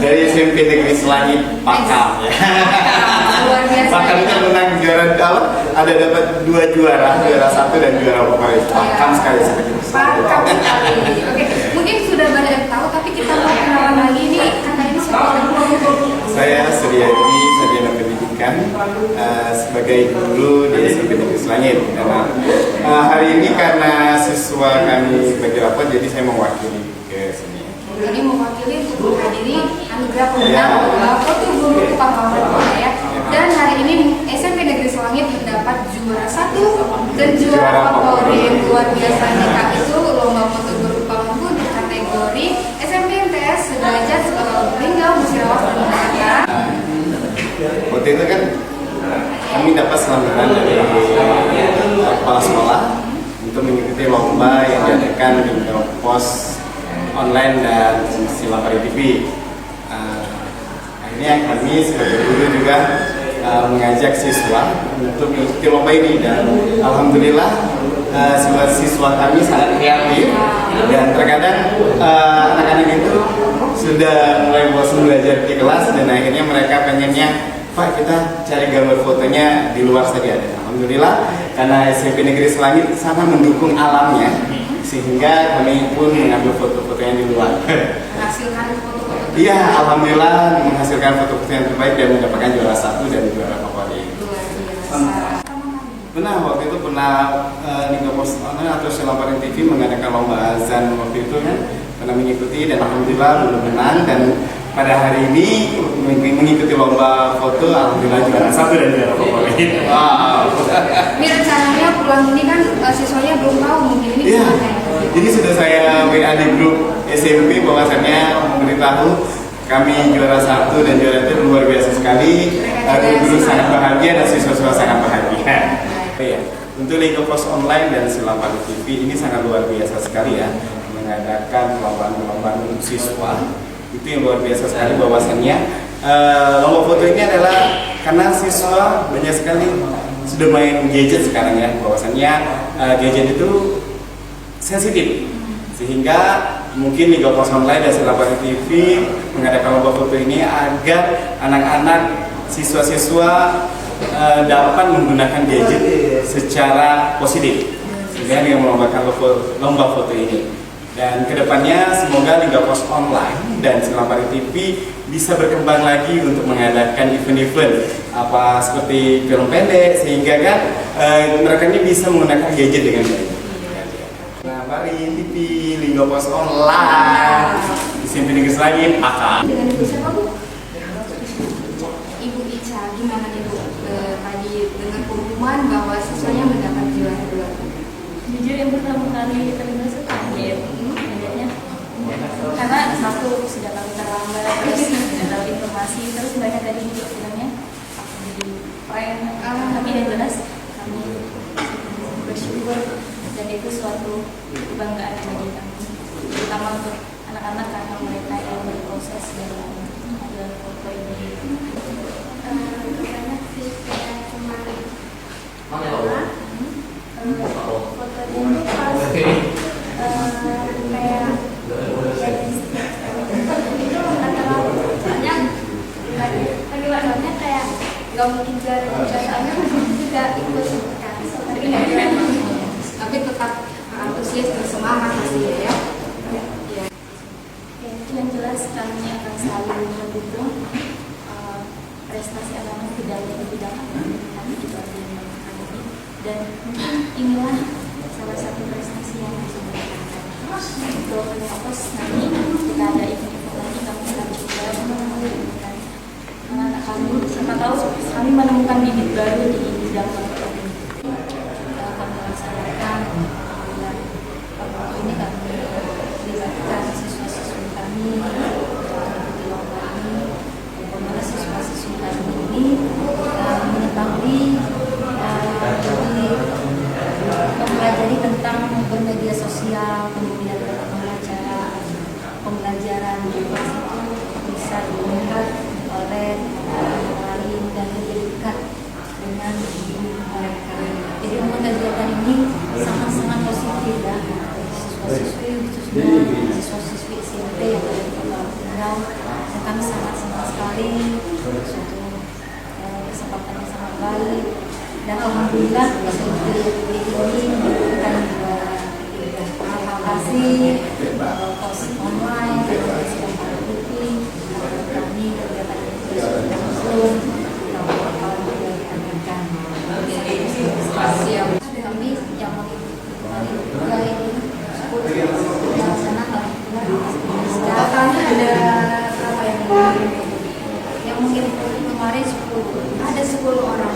dari SMP Negeri Selangit Pakam ya. Luar biasa. Pakam itu menang juara apa? Ada dapat 2 juara, juara 1 dan juara favorit. Pakam sekali seperti itu. Pakam sekali. Oke, mungkin sudah banyak yang tahu, tapi kita mau kenalan lagi nih. Kakak ini siapa? Saya Suryadi, sarjana pendidikan sebagai guru di SMP Negeri Selangit. Hari ini karena siswa kami bagi rapot, jadi saya mewakili ke sini. Jadi mewakili untuk menghadiri anugerah pemenang foto guru pahlawan ya. Dan hari ini SMP Negeri Selangit mendapat juara 1 dan juara favorit. Luar biasa nih Kak, itu lomba foto guru pahlawan di kategori SMP MTS sederajat Linggau Musyawarah dan Mufakat. Waktu itu kan kami dapat selamatkan dari kepala sekolah untuk mengikuti lomba yang diadakan di pos online dan Silapari TV. Akhirnya kami sebagai guru juga mengajak siswa untuk mengikuti lomba ini, dan alhamdulillah siswa kami sangat kreatif, dan terkadang anak-anak itu sudah mulai bosan belajar di kelas, dan akhirnya mereka pengennya, Pak, kita cari gambar fotonya di luar saja. Dan alhamdulillah karena SMP Negeri Selangit sangat mendukung alamnya, sehingga kami pun mengambil foto-fotonya di luar. Menghasilkan foto-foto. Iya, alhamdulillah menghasilkan foto-foto yang terbaik dan mendapatkan juara 1 dan juara favorit. Luar biasa. Pernah waktu itu Liga Pos Online atau Silapari TV mengadakan lomba azan waktu itu kan, pernah mengikuti dan alhamdulillah belum menang, dan pada hari ini mengikuti lomba foto alhamdulillah juara 1 dan juara favorit. Wow. Ini rencananya pulang ini kan siswanya belum tahu mungkin ini Iya. gimana ya? Jadi sudah saya WA di grup SMP bahwasannya memberitahu kami juara 1 dan juara itu luar biasa sekali. Guru sangat bahagia dan siswa-siswa sangat bahagia. Ya, untuk Liga Pos Online dan Silapari TV ini sangat luar biasa sekali ya, mengadakan perlombaan untuk siswa. Itu yang luar biasa sekali bahwasannya lomba foto ini adalah karena siswa banyak sekali sudah main gadget sekarang ya, bahwasannya gadget itu sensitif, sehingga mungkin Liga Pos Online dan Silapari TV mengadakan lomba foto ini agar anak-anak siswa-siswa dapat menggunakan gadget secara positif, sehingga dengan melombakan lomba foto ini. Dan kedepannya semoga Liga Pos Online dan Silapari TV bisa berkembang lagi untuk mengadakan event-event apa seperti film pendek, sehingga kan mereka ini bisa menggunakan gadget dengan baik. Nah, mari TV Liga Pos Online di SMP Negeri Selangit Pakam. Dengan Ibu siapa Bu? Ibu Ica, gimana nih Bu? Tadi dengan pengumuman bahwa siswanya mendapat juara 2. Jujur yang pertama kali terima itu kaget, kagetnya karena satu sudah kami terlambat, terus tidak tahu informasi, terus banyak tadi bilangnya jadi prank, tapi yang jelas kami bersyukur dan itu suatu kebanggaan bagi kami, terutama untuk anak-anak karena mereka yang berproses dalam foto ini. Banyak sih kayak kemarin. Fotonya itu pas kayak itu nggak terlalu, soalnya lagi warnanya kayak nggak mungkin juara soalnya juga ikut Tapi tetap antusias dan semangat pastinya ya. Ya. itu yang jelas kami akan selalu mendukung prestasi anak-anak di bidang akademik kami juga melakukan ini, dan mungkin inilah salah satu prestasi yang bisa dilakukan untuk pos nanti jika ada event-event lagi kami akan coba menemukan anak-anak kami, siapa tahu kami menemukan bibit baru di bidang akademik. Kita akan melaksanakan ini kami melibatkan siswa-siswi kami di lomba ini, bagaimana siswa-siswi kami ini mengetahui mempelajari tentang bermedia sosial, kemudian pembelajaran di kelas itu bisa dilihat oleh orang lain dan lebih dekat dengan kami sangat senang sekali, suatu kesempatan yang sangat baik, dan alhamdulillah SMP ini memberikan terima kasih pos online dan juga sidang paraliti kami kegiatan ini sudah langsung kalau tidak diadakan. Kami yang mengikuti ini 10 dilaksanakan. Totalnya ada berapa yang mengikuti kemarin 10, ada 10 orang